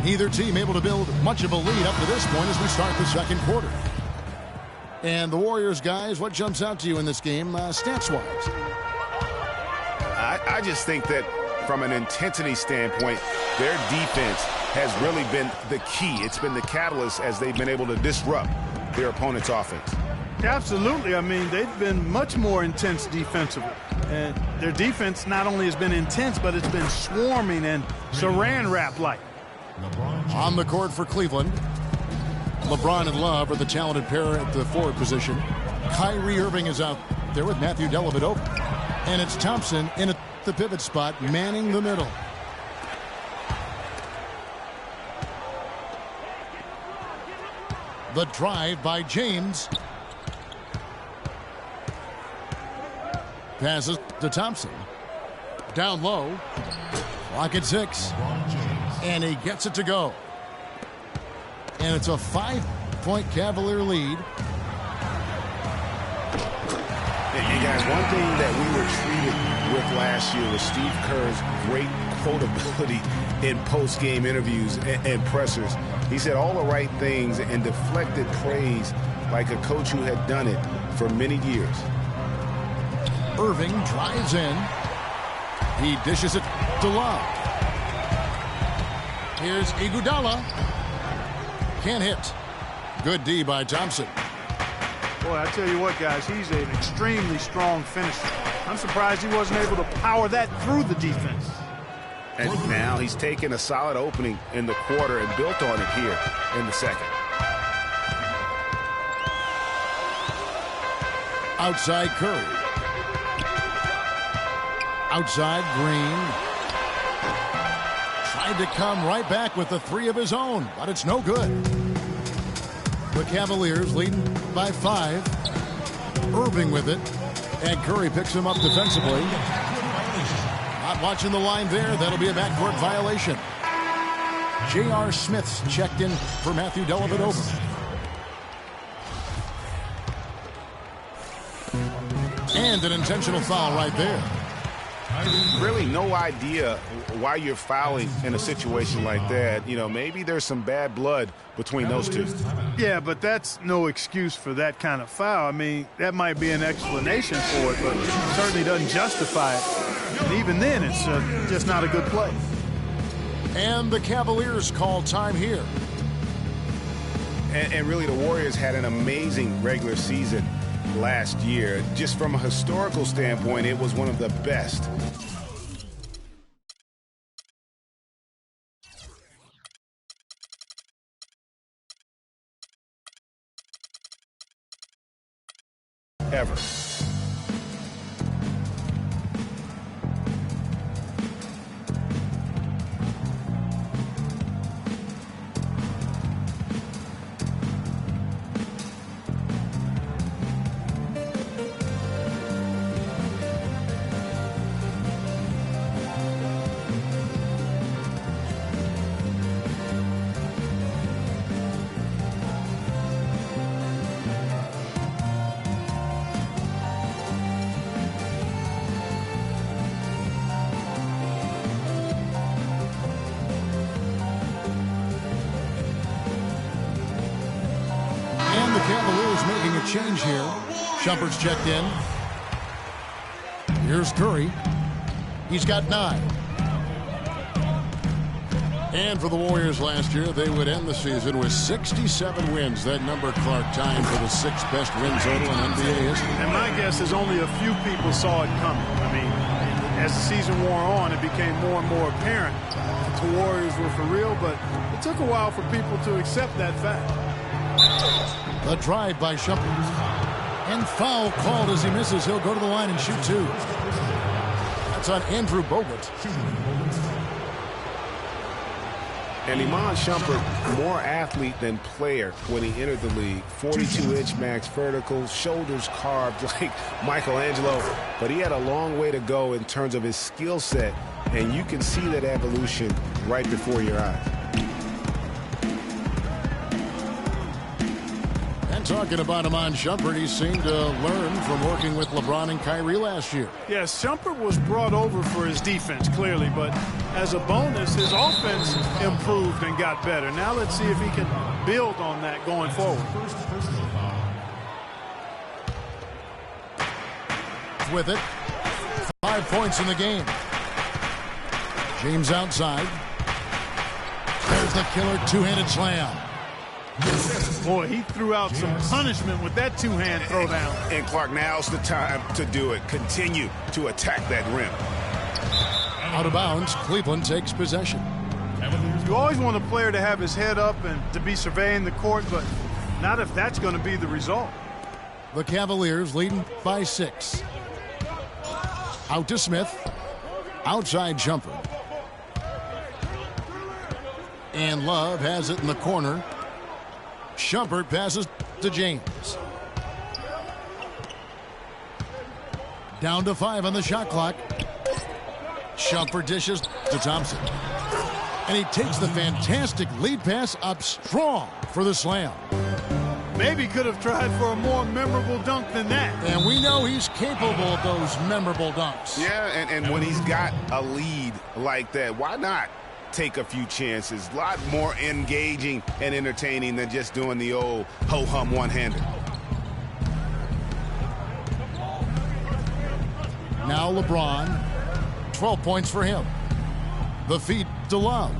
Neither team able to build much of a lead up to this point as we start the second quarter. And the Warriors, guys, what jumps out to you in this game, stats-wise? I just think that from an intensity standpoint, their defense has really been the key. It's been the catalyst as they've been able to disrupt their opponent's offense. Absolutely. I mean, they've been much more intense defensively. And their defense not only has been intense, but it's been swarming and saran wrap-like. On the court for Cleveland, LeBron and Love are the talented pair at the forward position. Kyrie Irving is out there with Matthew Dellavedova. And it's Thompson in at the pivot spot, manning the middle. The drive by James. Passes to Thompson. Down low. Clock at 6. And he gets it to go. And it's a 5-point Cavalier lead. And guys, one thing that we were treated with last year was Steve Kerr's great quotability in post-game interviews and pressers. He said all the right things and deflected praise like a coach who had done it for many years. Irving drives in. He dishes it to Love. Here's Iguodala. Can't hit. Good D by Thompson. Boy, I tell you what, guys, he's an extremely strong finisher. I'm surprised he wasn't able to power that through the defense. And now he's taken a solid opening in the quarter and built on it here in the second. Outside Curry. Outside Green. Tried to come right back with the 3 of his own, but it's no good. The Cavaliers leading by 5. Irving with it. And Curry picks him up defensively. Not watching the line there. That'll be a backcourt violation. J.R. Smith's checked in for Matthew Dellavedova. And an intentional foul right there. Really no idea why you're fouling in a situation like that. You know, maybe there's some bad blood between those two. Yeah, but that's no excuse for that kind of foul. I mean, that might be an explanation for it, but it certainly doesn't justify it. And even then, it's just not a good play. And the Cavaliers call time here. And really, the Warriors had an amazing regular season last year. Just from a historical standpoint, it was one of the best. Ever. Change here. Shumpert's checked in. Here's Curry. He's got 9. And for the Warriors last year, they would end the season with 67 wins. That number, Clark, tied for the 6th best win total in NBA history. And my guess is only a few people saw it coming. I mean, as the season wore on, it became more and more apparent that the Warriors were for real, but it took a while for people to accept that fact. The drive by Shumpert. And foul called as he misses. He'll go to the line and shoot 2. That's on Andrew Bogut. And Iman Shumpert, more athlete than player when he entered the league. 42-inch max vertical, shoulders carved like Michelangelo. But he had a long way to go in terms of his skill set. And you can see that evolution right before your eyes. Talking about Iman Shumpert, he seemed to learn from working with LeBron and Kyrie last year. Yes, Shumpert was brought over for his defense, clearly, but as a bonus, his offense improved and got better. Now let's see if he can build on that going forward. With it, 5 points in the game. James outside. There's the killer two-handed slam. Boy, he threw out some punishment with that two-hand throwdown. And Clark, now's the time to do it. Continue to attack that rim. Out of bounds, Cleveland takes possession. You always want a player to have his head up and to be surveying the court, but not if that's going to be the result. The Cavaliers leading by 6. Out to Smith. Outside Shumpert. And Love has it in the corner. Shumpert passes to James. Down to 5 on the shot clock. Shumpert dishes to Thompson. And he takes the fantastic lead pass up strong for the slam. Maybe could have tried for a more memorable dunk than that. And we know he's capable of those memorable dunks. Yeah, and when he's got a lead like that, why not take a few chances? A lot more engaging and entertaining than just doing the old ho-hum one-hander. Now LeBron, 12 points for him. The feed to Love.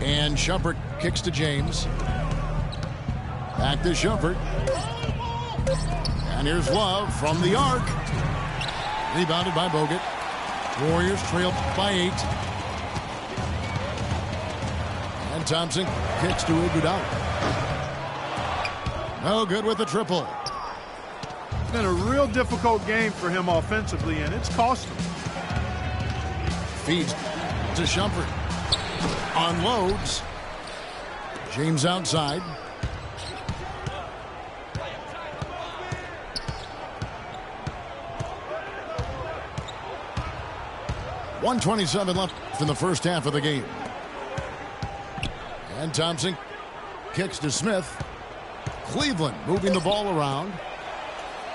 And Shumpert kicks to James. Back to Shumpert. And here's Love from the arc. Rebounded by Bogut. Warriors trail by 8. And Thompson kicks to Iguodala. No good with the triple. It's been a real difficult game for him offensively, and it's cost him. Feeds to Shumpert. Unloads. James outside. .127 left in the first half of the game. And Thompson kicks to Smith. Cleveland moving the ball around.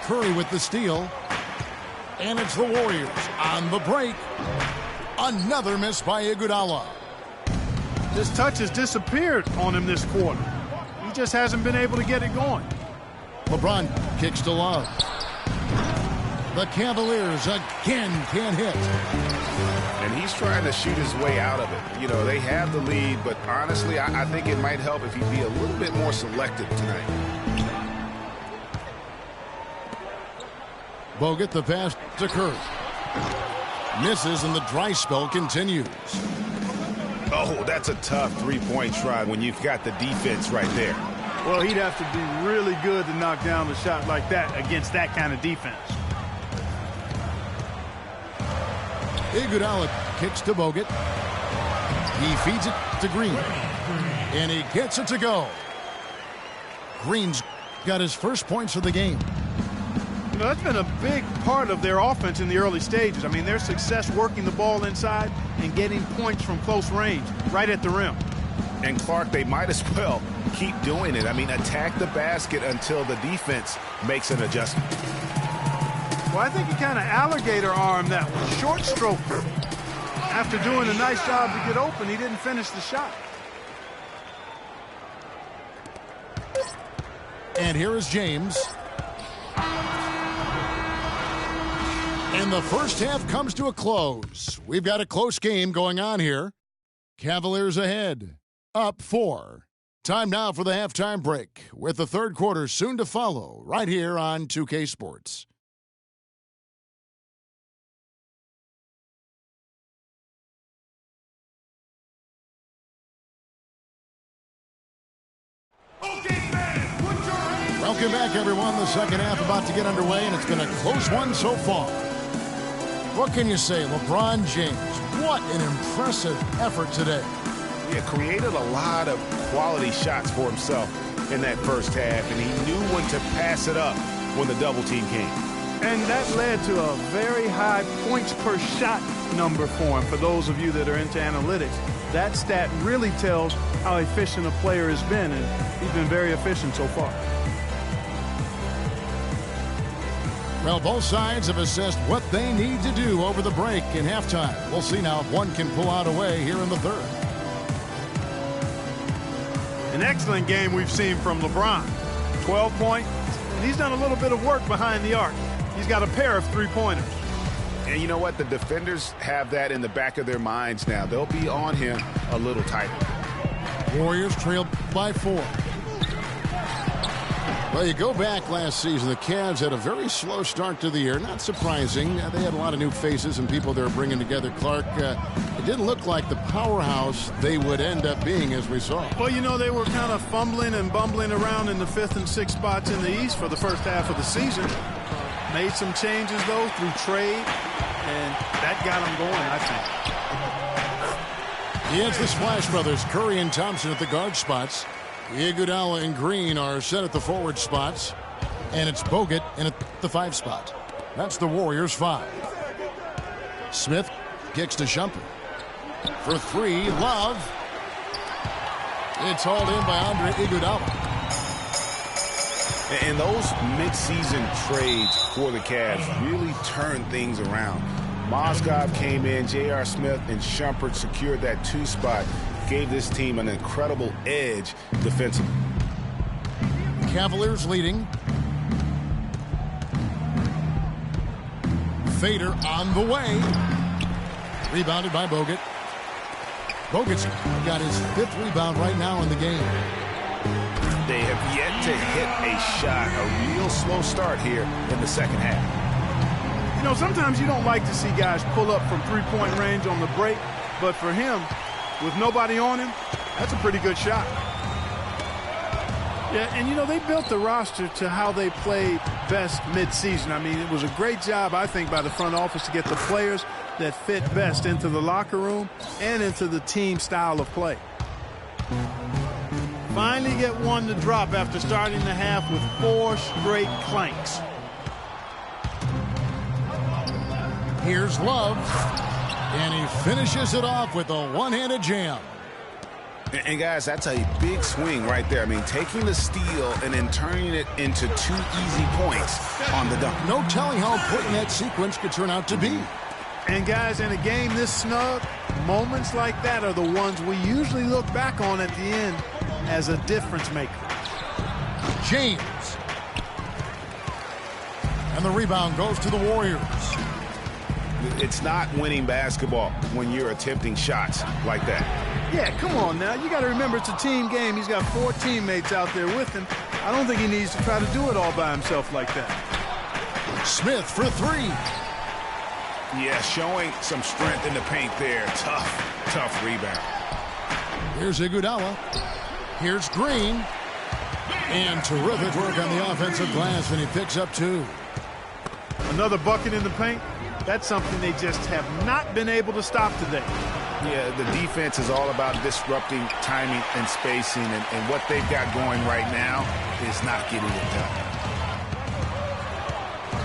Curry with the steal. And it's the Warriors on the break. Another miss by Iguodala. This touch has disappeared on him this quarter. He just hasn't been able to get it going. LeBron kicks to Love. The Cavaliers again can't hit. And he's trying to shoot his way out of it. You know, they have the lead, but honestly, I think it might help if he'd be a little bit more selective tonight. Bogut the pass to Curry. Misses and the dry spell continues. Oh, that's a tough three-point try when you've got the defense right there. Well, he'd have to be really good to knock down a shot like that against that kind of defense. Iguodala kicks to Bogut. He feeds it to Green. And he gets it to go. Green's got his first points of the game. You know, that's been a big part of their offense in the early stages. I mean, their success working the ball inside and getting points from close range, right at the rim. And Clark, they might as well keep doing it. I mean, attack the basket until the defense makes an adjustment. Well, I think he kind of alligator armed that one, short stroke. After doing a nice job to get open, he didn't finish the shot. And here is James. And the first half comes to a close. We've got a close game going on here. Cavaliers ahead, up 4. Time now for the halftime break, with the third quarter soon to follow, right here on 2K Sports. Welcome back, everyone. The second half about to get underway, and it's been a close one so far. What can you say? LeBron James, what an impressive effort today. Yeah, created a lot of quality shots for himself in that first half, and he knew when to pass it up when the double team came. And that led to a very high points per shot number for him. For those of you that are into analytics, that stat really tells how efficient a player has been, and he's been very efficient so far. Well, both sides have assessed what they need to do over the break in halftime. We'll see now if one can pull out a way here in the third. An excellent game we've seen from LeBron. 12 points, and he's done a little bit of work behind the arc. He's got a pair of three-pointers. And you know what? The defenders have that in the back of their minds now. They'll be on him a little tighter. Warriors trailed by 4. Well, you go back last season, the Cavs had a very slow start to the year. Not surprising. They had a lot of new faces and people they were bringing together. Clark, it didn't look like the powerhouse they would end up being, as we saw. Well, you know, they were kind of fumbling and bumbling around in the 5th and 6th spots in the East for the first half of the season. Made some changes, though, through trade, and that got them going, I think. He has the Splash Brothers, Curry and Thompson at the guard spots. Iguodala and Green are set at the forward spots. And it's Bogut in at the 5 spot. That's the Warriors' 5. Smith kicks to Shumpert. For 3, Love. It's hauled in by Andre Iguodala. And those mid-season trades for the Cavs really turned things around. Mozgov came in, J.R. Smith and Shumpert secured that 2 spot. Gave this team an incredible edge defensively. Cavaliers leading. Fader on the way. Rebounded by Bogut. Bogut's got his 5th rebound right now in the game. They have yet to hit a shot, a real slow start here in the second half. You know, sometimes you don't like to see guys pull up from three-point range on the break, but for him, with nobody on him, that's a pretty good shot. Yeah, and you know, they built the roster to how they played best mid-season. I mean, it was a great job, I think, by the front office to get the players that fit best into the locker room and into the team style of play. Finally get one to drop after starting the half with 4 straight clanks. Here's Love. And he finishes it off with a one-handed jam. And guys, that's a big swing right there. I mean, taking the steal and then turning it into 2 easy points on the dunk. No telling how important that sequence could turn out to be. And guys, in a game this snug, moments like that are the ones we usually look back on at the end as a difference maker. James. And the rebound goes to the Warriors. It's not winning basketball when you're attempting shots like that. Yeah, come on now. You got to remember it's a team game. He's got 4 teammates out there with him. I don't think he needs to try to do it all by himself like that. Smith for 3. Yeah, showing some strength in the paint there. Tough rebound. Here's Iguodala. Here's Green. And terrific work on the offensive glass, and he picks up 2. Another bucket in the paint. That's something they just have not been able to stop today. Yeah, the defense is all about disrupting timing and spacing, and what they've got going right now is not getting it done.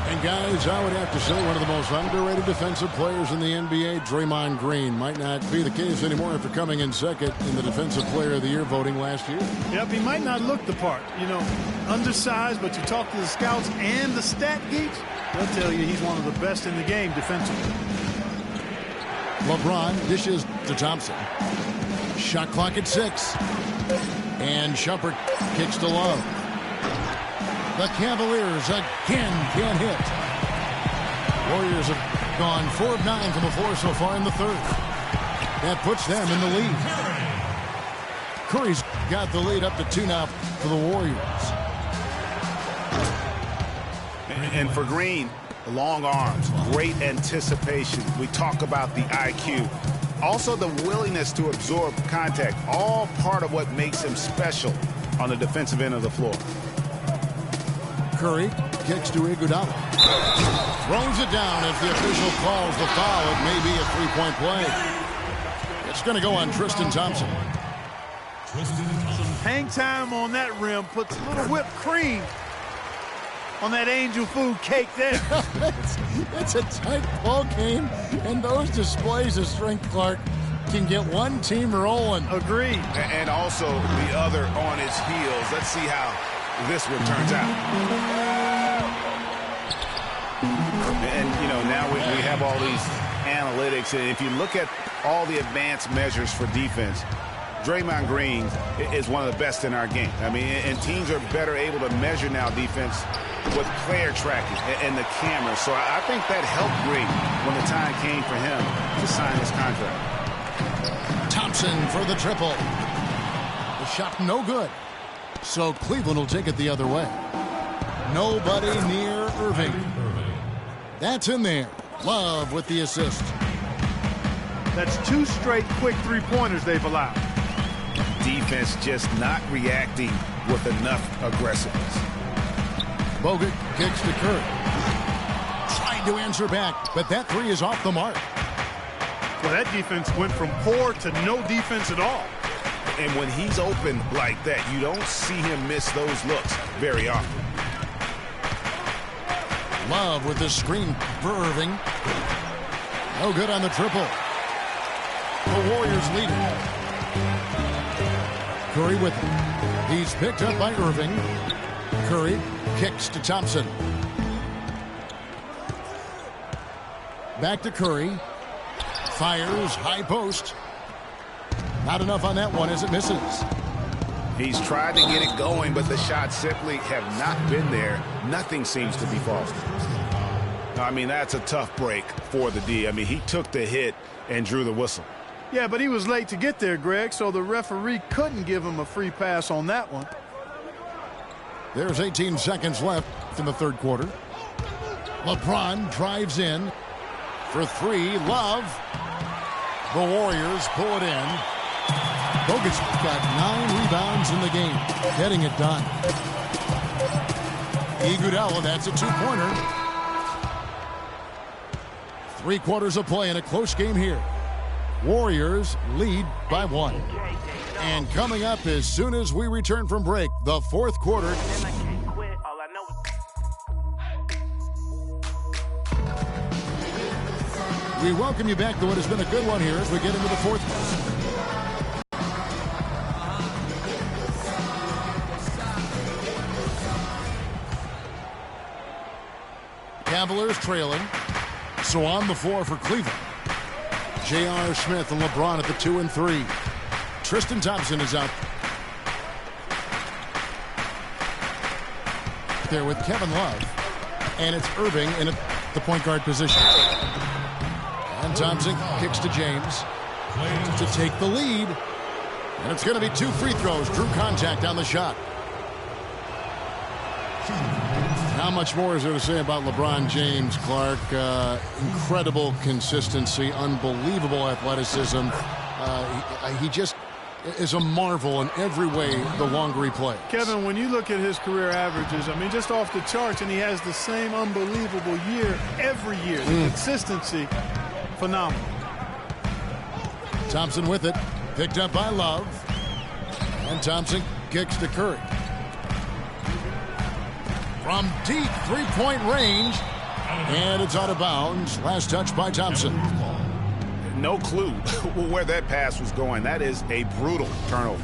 And guys, I would have to say one of the most underrated defensive players in the NBA, Draymond Green. Might not be the case anymore after coming in second in the Defensive Player of the Year voting last year. Yep, he might not look the part. You know, undersized, but you talk to the scouts and the stat geeks, they'll tell you he's one of the best in the game defensively. LeBron dishes to Thompson. Shot clock at 6. And Shumpert kicks to Love. The Cavaliers again can't hit. Warriors have gone 4 of 9 from the floor so far in the third. That puts them in the lead. Curry's got the lead up to 2 now for the Warriors. And for Green, long arms, great anticipation. We talk about the IQ. Also the willingness to absorb contact, all part of what makes him special on the defensive end of the floor. Curry kicks to Iguodala. Throws it down as the official calls the foul. It may be a 3-point play. It's going to go on Tristan Thompson. Hang time on that rim puts a little whipped cream on that angel food cake there. it's a tight ball game, and those displays of strength, Clark, can get one team rolling. Agreed. And also the other on its heels. Let's see how this one turns out. And, you know, now we have all these analytics. And if you look at all the advanced measures for defense, Draymond Green is one of the best in our game. I mean, and teams are better able to measure now defense with player tracking and the cameras. So I think that helped Green when the time came for him to sign his contract. Thompson for the triple. The shot no good. So Cleveland will take it the other way. Nobody near Irving. That's in there. Love with the assist. That's 2 straight quick three-pointers they've allowed. Defense just not reacting with enough aggressiveness. Bogut kicks to Curry. Trying to answer back, but that three is off the mark. Well, that defense went from poor to no defense at all. And when he's open like that, you don't see him miss those looks very often. Love with the screen for Irving. No good on the triple. The Warriors lead it. Curry with it. He's picked up by Irving. Curry kicks to Thompson. Back to Curry. Fires, high post. Not enough on that one as it misses. He's tried to get it going, but the shots simply have not been there. Nothing seems to be falling. I mean, that's a tough break for the D. I mean, he took the hit and drew the whistle. Yeah, but he was late to get there, Greg, so the referee couldn't give him a free pass on that one. There's 18 seconds left in the third quarter. LeBron drives in for three. Love. The Warriors pull it in. Bogut's got 9 rebounds in the game, getting it done. Iguodala, that's a two-pointer. 3 quarters of play in a close game here. Warriors lead by 1. And coming up as soon as we return from break, the fourth quarter. We welcome you back to what has been a good one here as we get into the fourth quarter. Cavaliers trailing. So on the floor for Cleveland. J.R. Smith and LeBron at the 2 and 3. Tristan Thompson is out there with Kevin Love. And it's Irving in the point guard position. And Thompson kicks to James to take the lead. And it's going to be 2 free throws. Drew contact on the shot. How much more is there to say about LeBron James, Clark? Incredible consistency, unbelievable athleticism. He just is a marvel in every way the longer he plays. Kevin, when you look at his career averages, I mean, just off the charts, and he has the same unbelievable year every year. The consistency, phenomenal. Thompson with it, picked up by Love. And Thompson kicks to Curry. From deep three-point range, and it's out of bounds. Last touch by Thompson. No clue where that pass was going. That is a brutal turnover.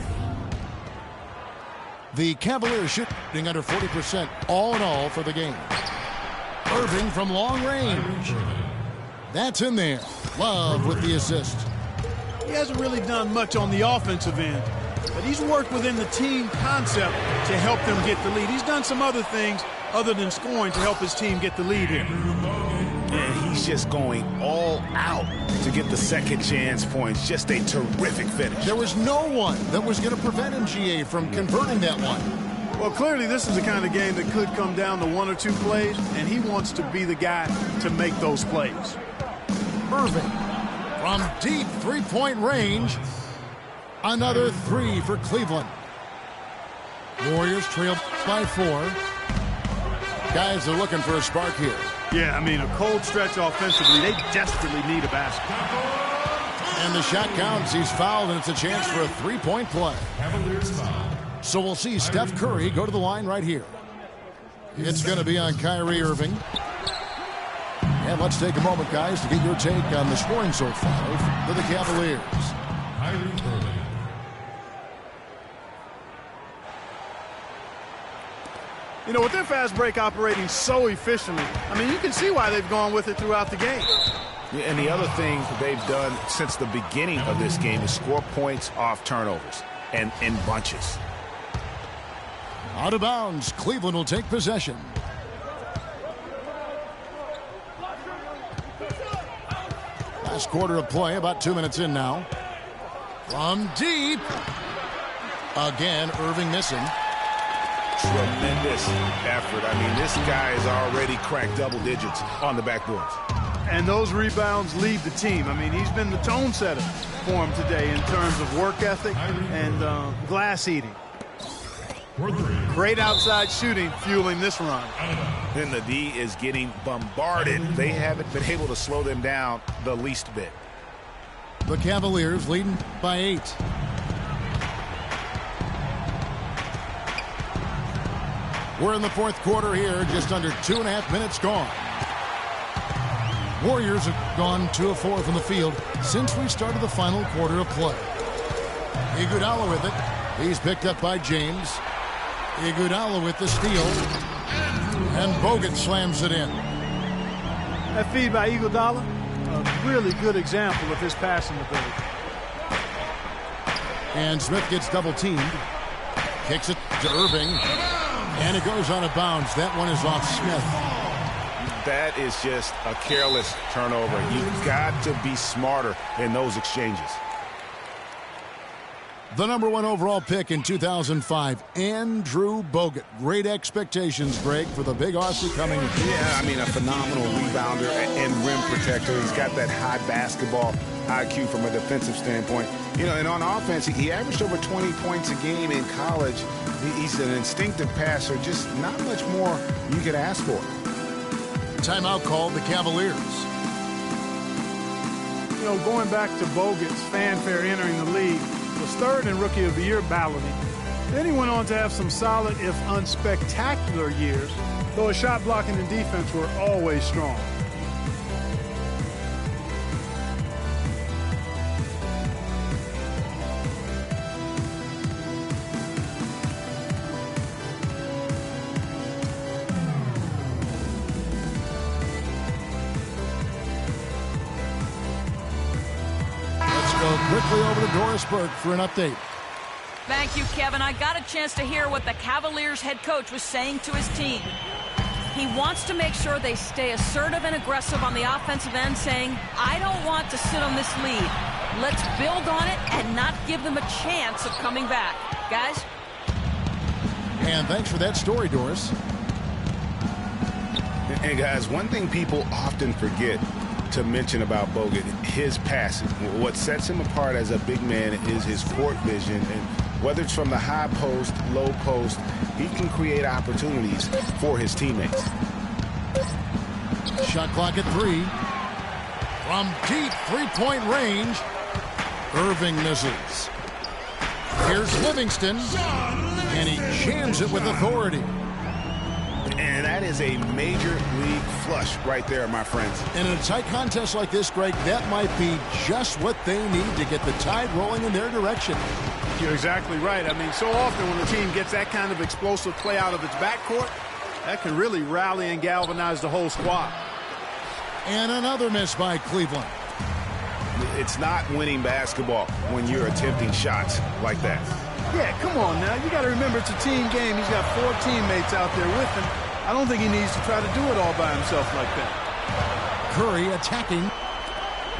The Cavaliers shooting under 40% all in all for the game. Irving from long range. That's in there. Love with the assist. He hasn't really done much on the offensive end, but he's worked within the team concept to help them get the lead. He's done some other things other than scoring to help his team get the lead here. And he's just going all out to get the second chance points. Just a terrific finish. There was no one that was going to prevent MGA from converting that one. Well, clearly this is the kind of game that could come down to 1 or 2 plays, and he wants to be the guy to make those plays. Irving from deep three-point range. Another 3 for Cleveland. Warriors trail by 4. Guys are looking for a spark here. Yeah, I mean, a cold stretch offensively. They desperately need a basket. And the shot counts. He's fouled, and it's a chance for a three-point play. So we'll see Steph Curry go to the line right here. It's going to be on Kyrie Irving. And let's take a moment, guys, to get your take on the scoring so far for the Cavaliers. Kyrie Irving. You know, with their fast break operating so efficiently, I mean, you can see why they've gone with it throughout the game. And the other thing they've done since the beginning of this game is score points off turnovers and in bunches. Out of bounds, Cleveland will take possession. Last quarter of play, about 2 minutes in now. From deep. Again, Irving missing. Tremendous effort. I mean, this guy has already cracked double digits on the backboards. And those rebounds lead the team. I mean, he's been the tone setter for him today in terms of work ethic and glass eating. Great outside shooting fueling this run. Then the D is getting bombarded. They haven't been able to slow them down the least bit. The Cavaliers leading by 8. We're in the fourth quarter here, just under 2.5 minutes gone. Warriors have gone 2 of 4 from the field since we started the final quarter of play. Iguodala with it. He's picked up by James. Iguodala with the steal. And Bogut slams it in. That feed by Iguodala, a really good example of his passing ability. And Smith gets double teamed. Kicks it to Irving. And it goes out of bounds. That one is off Smith. That is just a careless turnover. You've got to be smarter in those exchanges. The number 1 overall pick in 2005, Andrew Bogut. Great expectations, Greg, for the big Aussie coming in. Yeah, I mean, a phenomenal rebounder and rim protector. He's got that high basketball IQ from a defensive standpoint. You know, and on offense, he averaged over 20 points a game in college. He's an instinctive passer, just not much more you could ask for. Timeout called the Cavaliers. You know, going back to Bogut's fanfare entering the league, was 3rd in Rookie of the Year balloting. Then he went on to have some solid, if unspectacular, years, though his shot blocking and defense were always strong. Quickly over to Doris Burke for an update. Thank you, Kevin. I got a chance to hear what the Cavaliers head coach was saying to his team. He wants to make sure they stay assertive and aggressive on the offensive end, saying, I don't want to sit on this lead. Let's build on it and not give them a chance of coming back. Guys? And thanks for that story, Doris. And guys, one thing people often forget to mention about Bogut, his passing. What sets him apart as a big man is his court vision, and whether it's from the high post, low post, he can create opportunities for his teammates. Shot clock at 3. From deep three-point range, Irving misses. Here's Livingston, and he jams it with authority. And that is a major league flush right there, my friends. And in a tight contest like this, Greg, that might be just what they need to get the tide rolling in their direction. You're exactly right. I mean, so often when the team gets that kind of explosive play out of its backcourt, that can really rally and galvanize the whole squad. And another miss by Cleveland. It's not winning basketball when you're attempting shots like that. Yeah, come on now. You got to remember it's a team game. He's got 4 teammates out there with him. I don't think he needs to try to do it all by himself like that. Curry attacking.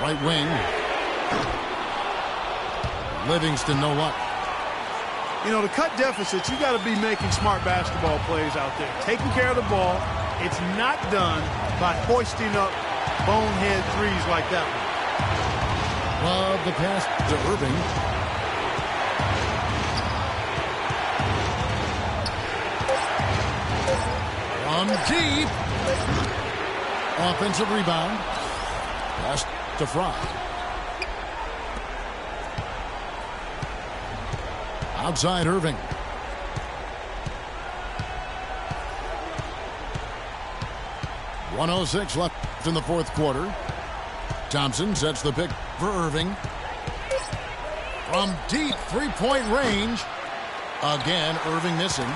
Right wing. Livingston, no luck. You know, to cut deficits, you got to be making smart basketball plays out there. Taking care of the ball. It's not done by hoisting up bonehead threes like that one. Love the pass to Irving. From deep. Offensive rebound. Pass to Fry. Outside Irving. 1:06 left in the fourth quarter. Thompson sets the pick for Irving. From deep three-point range. Again, Irving missing.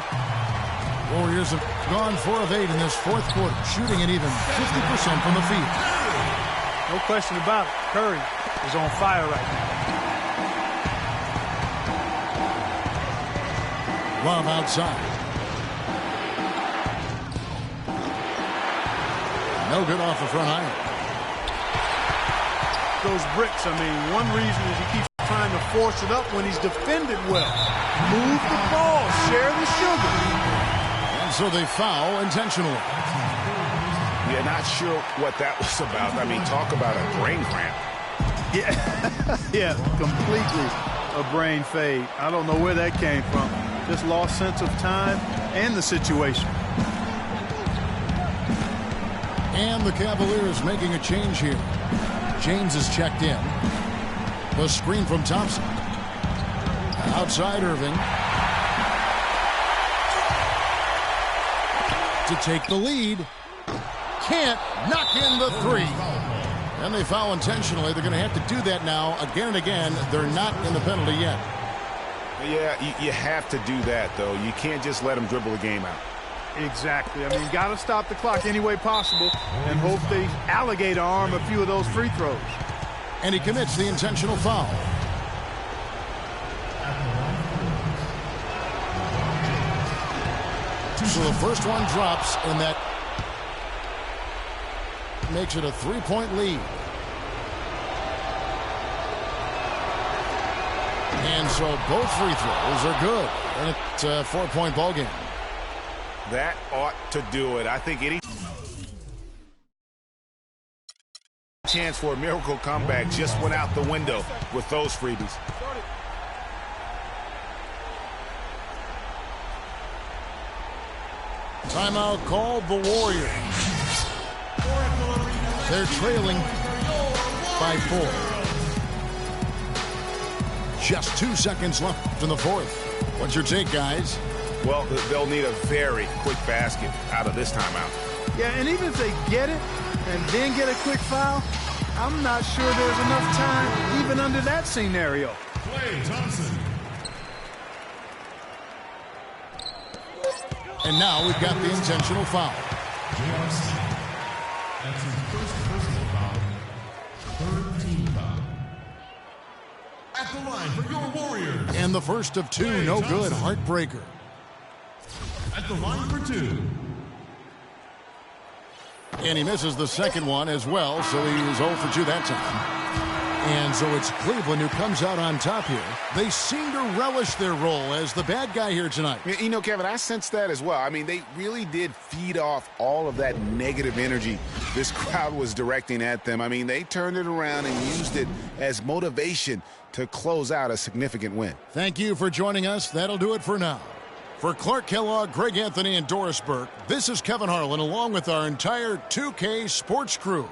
Warriors have gone 4 of 8 in this fourth quarter, shooting at even 50% from the field. No question about it. Curry is on fire right now. Love outside. No good off the front iron. Those bricks, I mean, one reason is he keeps trying to force it up when he's defended well. Move the ball, share the sugar. And so they foul intentionally. Yeah, not sure what that was about. I mean, talk about a brain cramp. Yeah, completely a brain fade. I don't know where that came from. Just lost sense of time and the situation. And the Cavaliers making a change here. James is checked in. The screen from Thompson. Outside Irving. To take the lead. Can't knock in the three. And they foul intentionally. They're going to have to do that now again and again. They're not in the penalty yet. Yeah, you have to do that, though. You can't just let them dribble the game out. Exactly. I mean, got to stop the clock any way possible and hope they alligator arm a few of those free throws. And he commits the intentional foul. So the first one drops, and that makes it a 3-point lead. And so both free throws are good. And it's a 4-point ball game. That ought to do it. I think any chance for a miracle comeback just went out the window with those freebies. Timeout called the Warriors. They're trailing by 4. Just 2 seconds left in the fourth. What's your take, guys? Well, they'll need a very quick basket out of this timeout. Yeah, and even if they get it and then get a quick foul, I'm not sure there's enough time even under that scenario. Klay Thompson. And now we've got the intentional foul. JRC. That's his first personal foul. Third team foul. At the line for your Warriors. And the first of 2, no good, heartbreaker. At the line for 2. And he misses the second one as well, so he was 0 for 2 that time. And so it's Cleveland who comes out on top here. They seem to relish their role as the bad guy here tonight. You know, Kevin, I sense that as well. I mean, they really did feed off all of that negative energy this crowd was directing at them. I mean, they turned it around and used it as motivation to close out a significant win. Thank you for joining us. That'll do it for now. For Clark Kellogg, Greg Anthony, and Doris Burke, this is Kevin Harlan along with our entire 2K Sports crew.